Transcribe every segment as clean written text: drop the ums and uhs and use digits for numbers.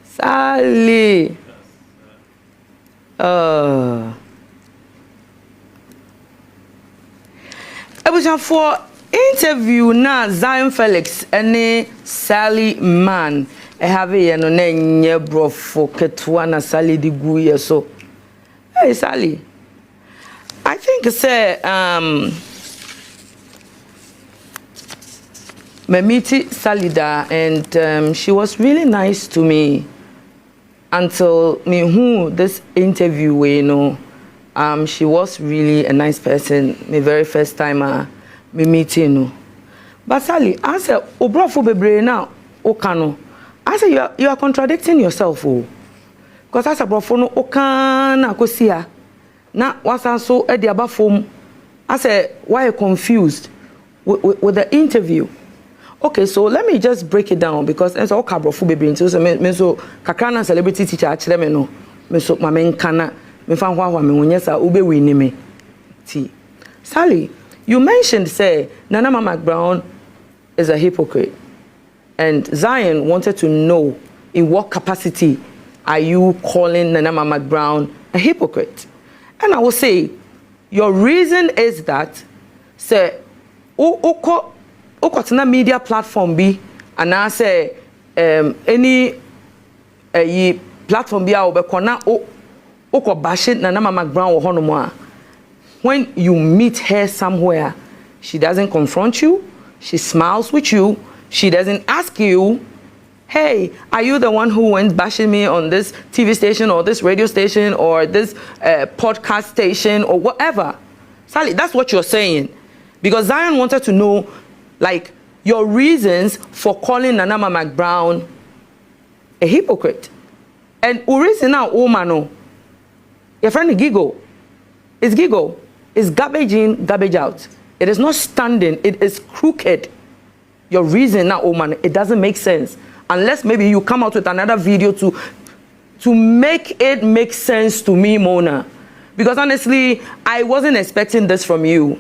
Sally. For interview na Zion Felix and Sally Mann. I have a no name bro for Ketwana Sally di Guya so. Hey Sally. I think say me meet Sally da and she was really nice to me until me who this interview we know. She was really a nice person. My very first time me meeting no. But Sally, I said, "Obrofo bebre na okano." I said, "You are contradicting yourself, oh." Because I said, "Obrofo no okana kosia." Na wasa so e di abafom. I said, "Why are you confused with the interview?" Okay, so let me just break it down because it's all obrofo bebre into so me so kakana celebrity teacher actually me no. Me so ma men kana me fan hwa me wonyesa ube wini me. Ti. Sally, you mentioned, say, Nana Ama Mcbrown is a hypocrite. And Zion wanted to know in what capacity are you calling Nana Ama Mcbrown a hypocrite? And I will say, your reason is that, say, oko tina media platform bi, and I say, any platform bi a obekona oko bashing Nana Ama Mcbrown wo hono mo a. When you meet her somewhere, she doesn't confront you, she smiles with you, she doesn't ask you, "Hey, are you the one who went bashing me on this TV station or this radio station or this podcast station or whatever?" Sally, that's what you're saying. Because Zion wanted to know, like, your reasons for calling Nana Ama Mcbrown a hypocrite. And reason now, mano, your friend Giggle, it's Giggle. It's garbage in, garbage out. It is not standing. It is crooked. Your reason now, man, it doesn't make sense. Unless maybe you come out with another video to make it make sense to me, Mona. Because honestly, I wasn't expecting this from you.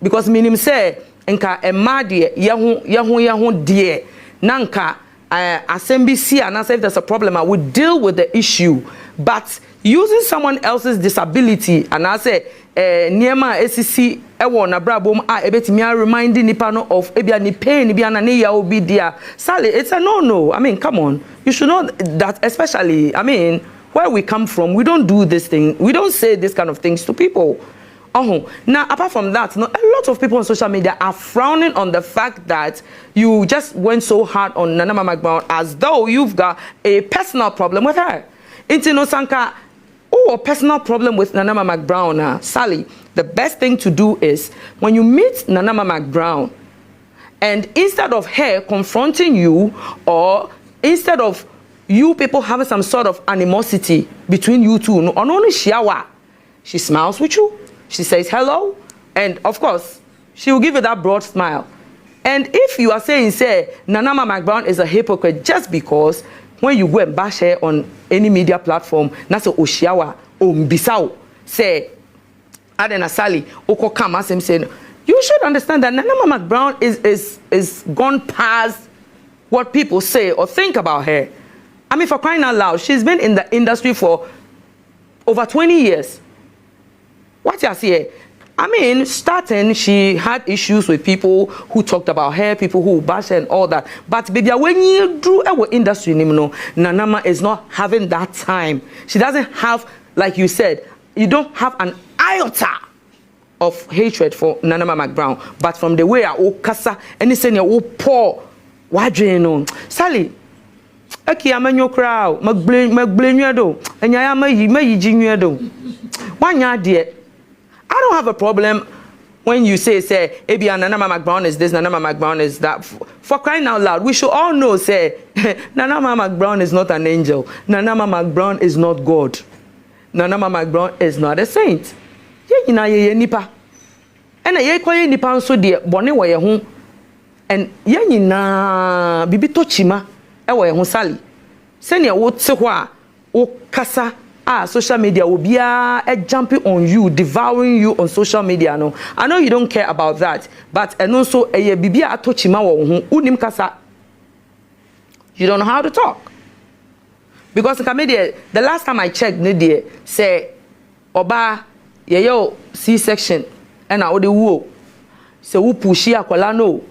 Because minim say, enka emadi yahu die nanka assembly and if there's a problem, I would deal with the issue. But using someone else's disability and I say niema SCC ewo na brabom ebetimi reminding nipa no of ebia ni pain bia na ne ya obi dia. Sally, it's a no. I mean, come on. You should know that, especially, I mean, where we come from, we don't do this thing. We don't say this kind of things to people. Now, apart from that, a lot of people on social media are frowning on the fact that you just went so hard on Nana Ama Mcbrown as though you've got a personal problem with her. Intino Sanka, a personal problem with Nana Ama Mcbrown. Sally, the best thing to do is when you meet Nana Ama Mcbrown, and instead of her confronting you, or instead of you people having some sort of animosity between you two, no, only she smiles with you. She says hello, and of course, she will give you that broad smile. And if you are saying, say, Nana Ama Mcbrown is a hypocrite just because when you go and bash her on any media platform, that's a Oshiawa, Mbisao, say, Adena Sally, Oko Kama, saying, you should understand that Nana Ama Mcbrown is gone past what people say or think about her. I mean, for crying out loud, she's been in the industry for over 20 years. What you see? I mean, starting, she had issues with people who talked about her, people who bashed her and all that. But baby, when you do our industry, Nana Ama is not having that time. She doesn't have, like you said, you don't have an iota of hatred for Nana Ama Mcbrown. But from the way I kasa, anything you poor, why do you know? Sally, okay, I'm in your crowd. Blame you do, and I am a do. One yard, dear. I don't have a problem when you say, Nana Ama Mcbrown is this, Nana Ama Mcbrown is that. For crying out loud, we should all know, Nana Ama Mcbrown is not an angel. Nana Ama Mcbrown is not God. Nana Ama Mcbrown is not a saint. Ye nipa. And ye kwa ye nipa so de bone wo ye ho. And ye nyina bibi tochima e wo ye ho Sally. Sene wo te ho a wo kasa social media will be jumping on you, devouring you on social media. No, I know you don't care about that, but and also a bibia atochima wo unim kasa. You don't know how to talk. Because the last time I checked, say, Oba, yo, C-section, and I would woo. So who pushy akwala no.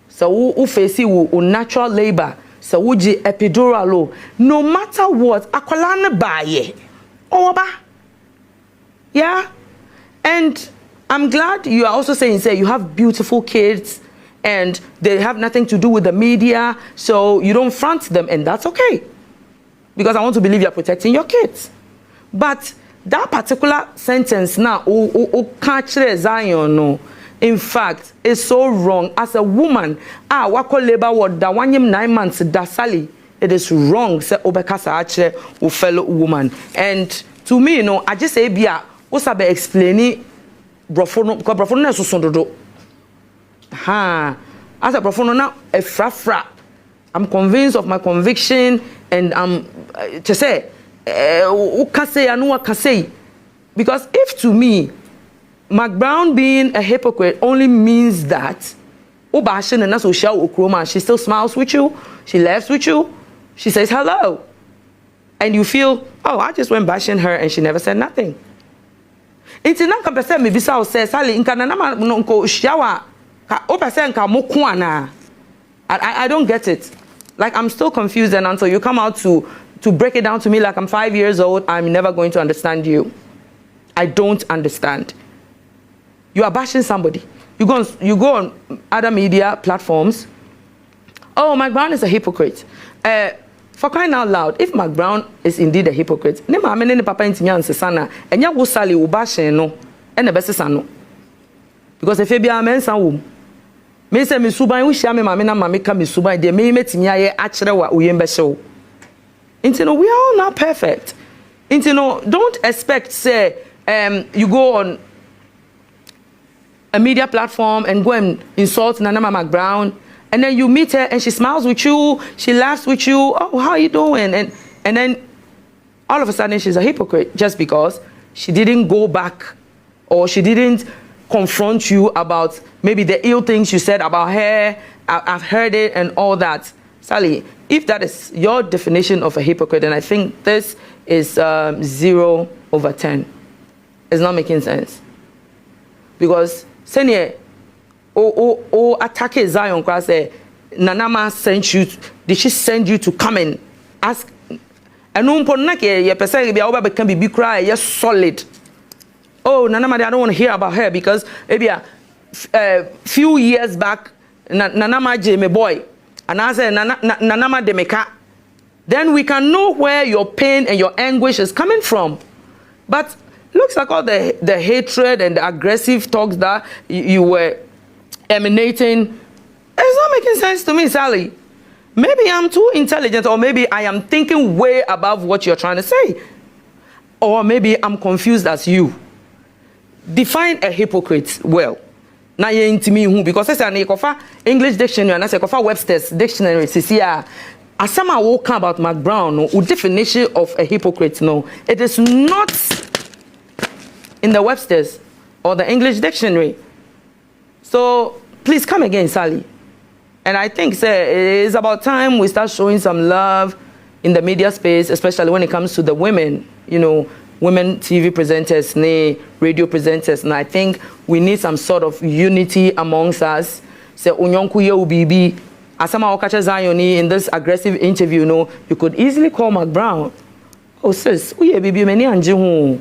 So who face you natural labor. So who epidural. No matter what, akwala na baye. Oba. Yeah. And I'm glad you are also saying, say, you have beautiful kids and they have nothing to do with the media, so you don't front them, and that's okay. Because I want to believe you're protecting your kids. But that particular sentence now, catch Zion, no. In fact, it's so wrong. As a woman, wako labor word that 1 year 9 months da Sally, it is wrong. Say obekasa ache o fellow woman. And to me, you know, I just say bia osabe explaining brofono because brofono na so sondodo. Ha. As a brofono na a fra. I'm convinced of my conviction, and I'm to say because if to me Mcbrown being a hypocrite only means that she still smiles with you, she laughs with you, she says hello, and you feel, oh, I just went bashing her and she never said nothing. It's not compare me bisa say Sally inka Nana Ama nko shawa ka o pese nka mo ko ana. I don't get it. Like, I'm still confused, and until you come out to break it down to me like I'm 5 years old, I'm never going to understand you. I don't understand. You are bashing somebody. You go on other media platforms. Oh, Mcbrown is a hypocrite. For crying out loud, if Mcbrown is indeed a hypocrite, ne ma ne papa intimia nsesana, enya wo Sally wo bashing no, ene besesa no. Because if bia mensa wo me say me suban wo hia me mame na mame ka me suban de me metimi aye akere wa oyembe hyew. Intino, we are all not perfect. Intino, don't expect say you go on a media platform and go and insult Nana Ama Mcbrown, and then you meet her and she smiles with you, she laughs with you. Oh, how are you doing? And then all of a sudden she's a hypocrite just because she didn't go back or she didn't confront you about maybe the ill things you said about her. I've heard it and all that. Sally, if that is your definition of a hypocrite, then I think this is 0/10. It's not making sense. Because Senior, attack Zion class, Nana Ama sent you. Did she send you to come and ask? And no important ye person be over can be cry, yes solid. Oh, Nana Ama, I don't want to hear about her because maybe a few years back, Nana Ama Jamie boy, and I said Nana Ama Demeka. Then we can know where your pain and your anguish is coming from. But looks like all the hatred and the aggressive talks that you were emanating, it's not making sense to me, Sally. Maybe I'm too intelligent, or maybe I am thinking way above what you're trying to say. Or maybe I'm confused as you. Define a hypocrite well. Now you're into me who, because I say English dictionary and I say Webster's dictionary, as some are walking about Mcbrown, no definition of a hypocrite, no. It is not in the Webster's or the English dictionary. So please come again, Sally. And I think it's about time we start showing some love in the media space, especially when it comes to the women, you know, women TV presenters, radio presenters. And I think we need some sort of unity amongst us. Say, Unyonku ye ubibi. Asama Okacha Zayoni in this aggressive interview, you know, you could easily call Mcbrown. Oh, sis, uye bibi meni anjihu.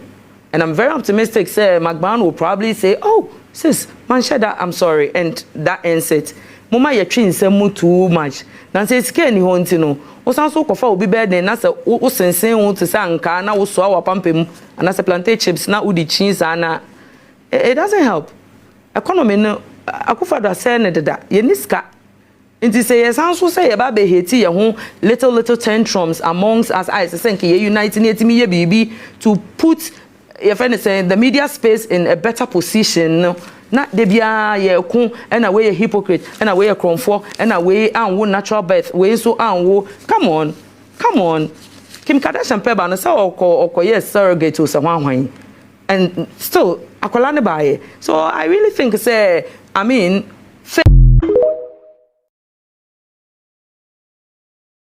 And I'm very optimistic, say, Mcbrown will probably say, oh, sis, man, Shada, I'm sorry. And that ends it. Mama, you're treating them too much. Now, say, scared ni honti no. O sound so kofa obi bed na say o sensen won to say anka na wo so awa pampem and na say plantain chips na udi cheese ana. It doesn't help. Economy no akufa do say ne deda. Ye niska. Inti say yes so say ye ba be hate ye ho little tantrums amongst us. I say nke ye unite na etimi ye bibi to put your friend is saying the media space in a better position. No? Not de bia ye kun and away a hypocrite and away a cromfo and away and wo natural birth way so and wo come on Kim Kardashian peba na say oko yes surrogate to someone and still akola ne bae. So I really think say I mean